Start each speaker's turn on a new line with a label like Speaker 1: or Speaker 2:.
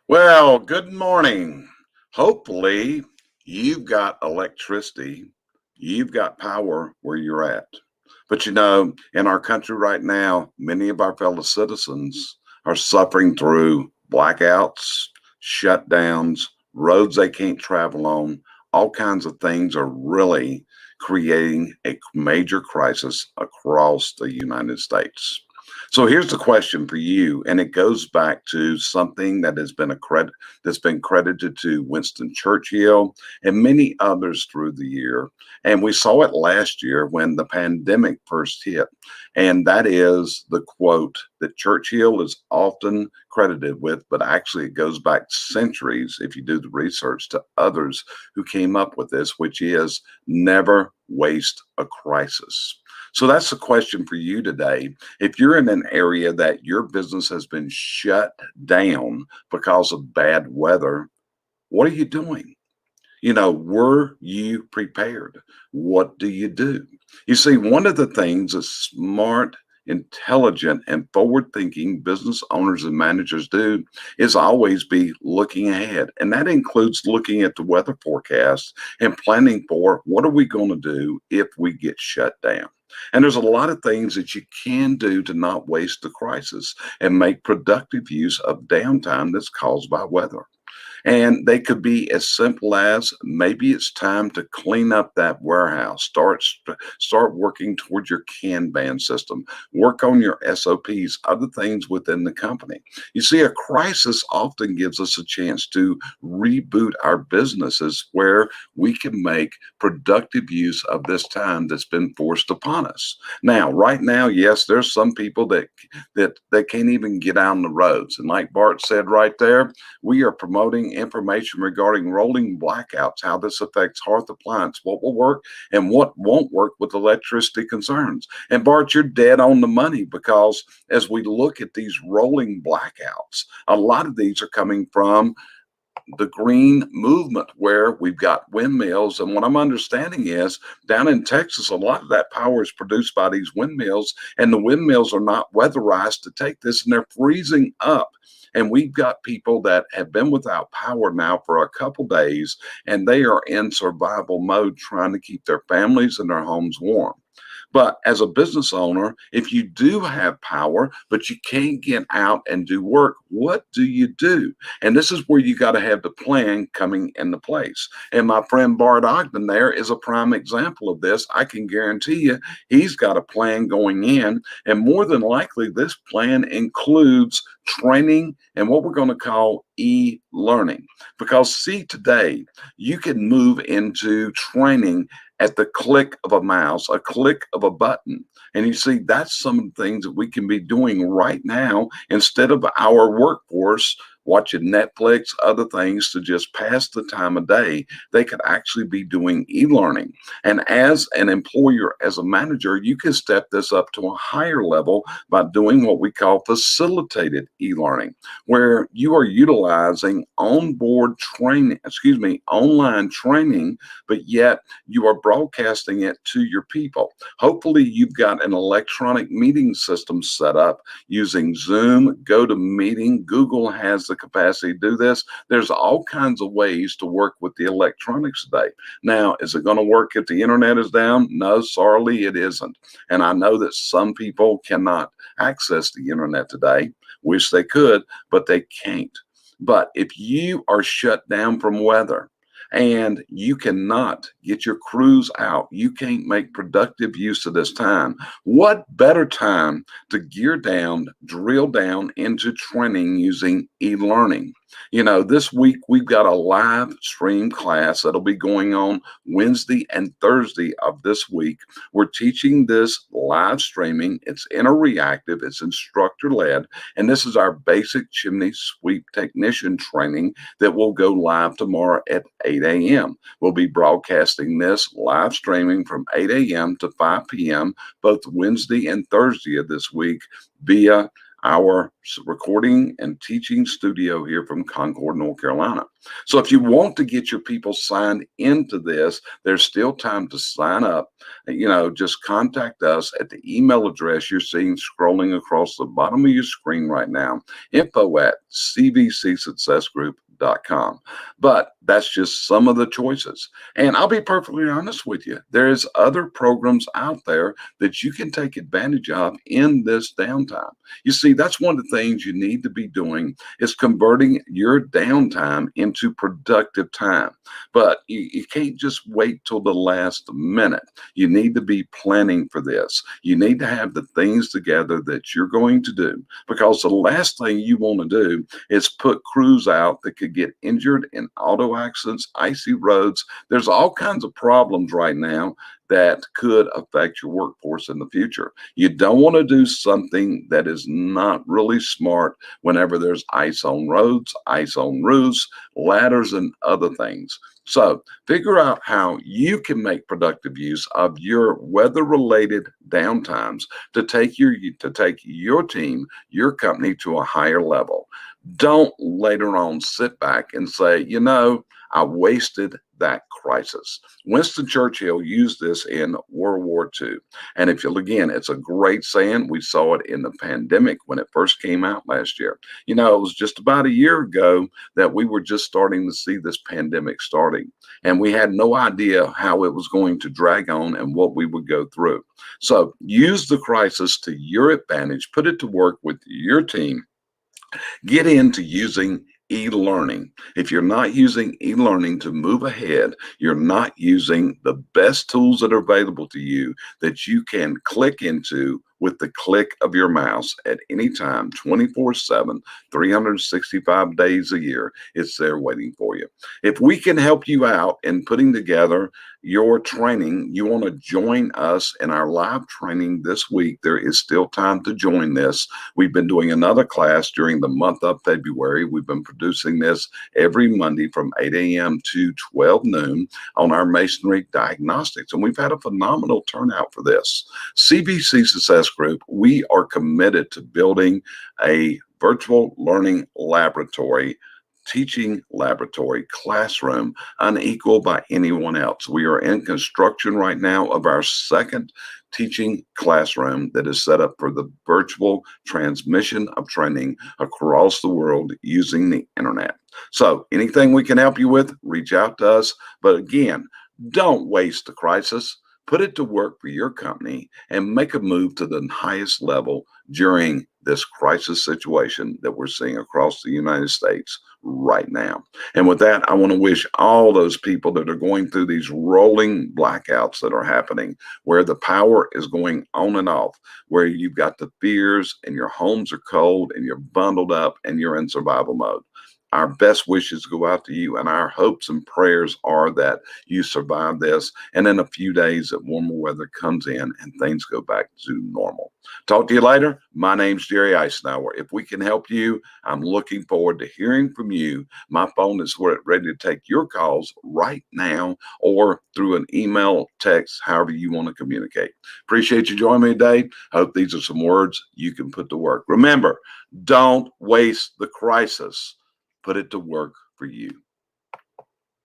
Speaker 1: Well, good morning. Hopefully, you've got electricity, you've got power where you're at. But in our country right now, many of our fellow citizens are suffering through blackouts, shutdowns, roads they can't travel on. All kinds of things are really creating a major crisis across the United States. So here's the question for you, and it goes back to something that has been that's been credited to Winston Churchill and many others through the year. And we saw it last year when the pandemic first hit. And that is the quote that Churchill is often credited with, but actually it goes back centuries, if you do the research, to others who came up with this, which is never waste a crisis. So that's the question for you today. If you're in an area that your business has been shut down because of bad weather, what are you doing? Were you prepared? What do you do? You see, one of the things that smart, intelligent, and forward thinking business owners and managers do is always be looking ahead. And that includes looking at the weather forecast and planning for what are we going to do if we get shut down. And there's a lot of things that you can do to not waste the crisis and make productive use of downtime that's caused by weather. And they could be as simple as maybe it's time to clean up that warehouse. Start working towards your Kanban system. Work on your SOPs, other things within the company. You see, a crisis often gives us a chance to reboot our businesses where we can make productive use of this time that's been forced upon us. Now, right now, yes, there's some people that can't even get out on the roads. And like Bart said right there, we are promoting information regarding rolling blackouts, how this affects hearth appliance, what will work and what won't work with electricity concerns. And Bart, you're dead on the money, because as we look at these rolling blackouts, a lot of these are coming from the green movement, where we've got windmills. And what I'm understanding is down in Texas, a lot of that power is produced by these windmills, and the windmills are not weatherized to take this, and they're freezing up. And we've got people that have been without power now for a couple days, and they are in survival mode trying to keep their families and their homes warm. But as a business owner, if you do have power, but you can't get out and do work, what do you do? And this is where you got to have the plan coming into place. And my friend Bart Ogden there is a prime example of this. I can guarantee you he's got a plan going in. And more than likely, this plan includes training and what we're going to call e-learning. Because see, today you can move into training at the click of a mouse, a click of a button. And you see, that's some of the things that we can be doing right now instead of our workforce watching Netflix, other things to just pass the time of day. They could actually be doing e-learning. And as an employer, as a manager, you can step this up to a higher level by doing what we call facilitated e-learning, where you are utilizing onboard training, online training, but yet you are broadcasting it to your people. Hopefully you've got an electronic meeting system set up using Zoom, GoToMeeting. Google has the capacity to do this. There's all kinds of ways to work with the electronics today. Now, is it going to work if the internet is down? No, sorry, it isn't. And I know that some people cannot access the internet today. Wish they could, but they can't. But if you are shut down from weather, and you cannot get your crews out, you can't make productive use of this time, what better time to gear down, drill down into training using e-learning? This week we've got a live stream class that'll be going on Wednesday and Thursday of this week. We're teaching this live streaming. It's interactive, it's instructor led, and this is our basic chimney sweep technician training that will go live tomorrow at 8 a.m. We'll be broadcasting this live streaming from 8 a.m. to 5 p.m. both Wednesday and Thursday of this week via our recording and teaching studio here from Concord, North Carolina. So if you want to get your people signed into this, there's still time to sign up. Just contact us at the email address you're seeing scrolling across the bottom of your screen right now, info@cvcsuccessgroup.com. But that's just some of the choices. And I'll be perfectly honest with you. There's other programs out there that you can take advantage of in this downtime. You see, that's one of the things you need to be doing is converting your downtime into productive time. But you can't just wait till the last minute. You need to be planning for this. You need to have the things together that you're going to do, because the last thing you want to do is put crews out that could get injured in auto accidents, icy roads. There's all kinds of problems right now that could affect your workforce in the future. You don't want to do something that is not really smart whenever there's ice on roads, ice on roofs, ladders, and other things. So figure out how you can make productive use of your weather-related downtimes to take your team, your company to a higher level. Don't later on sit back and say, I wasted that crisis. Winston Churchill used this in World War II. And again, it's a great saying. We saw it in the pandemic when it first came out last year. It was just about a year ago that we were just starting to see this pandemic starting. And we had no idea how it was going to drag on and what we would go through. So use the crisis to your advantage, put it to work with your team. Get into using e-learning. If you're not using e-learning to move ahead, you're not using the best tools that are available to you that you can click into with the click of your mouse at any time, 24/7, 365 days a year. It's there waiting for you. If we can help you out in putting together your training, you want to join us in our live training this week, there is still time to join this. We've been doing another class during the month of February. We've been producing this every Monday from 8 a.m. to 12 noon on our masonry diagnostics. And we've had a phenomenal turnout for this. CVC Success Group, we are committed to building a virtual learning laboratory, teaching laboratory, classroom, unequaled by anyone else. We are in construction right now of our second teaching classroom that is set up for the virtual transmission of training across the world using the internet. So anything we can help you with, reach out to us. But again, don't waste the crisis. Put it to work for your company and make a move to the highest level during this crisis situation that we're seeing across the United States right now. And with that, I want to wish all those people that are going through these rolling blackouts that are happening, where the power is going on and off, where you've got the fears and your homes are cold and you're bundled up and you're in survival mode. Our best wishes go out to you, and our hopes and prayers are that you survive this, and in a few days that warmer weather comes in and things go back to normal. Talk to you later. My name's Jerry Eisenhower. If we can help you, I'm looking forward to hearing from you. My phone is ready to take your calls right now, or through an email, text, however you want to communicate. Appreciate you joining me today. Hope these are some words you can put to work. Remember, don't waste the crisis. Put it to work for you.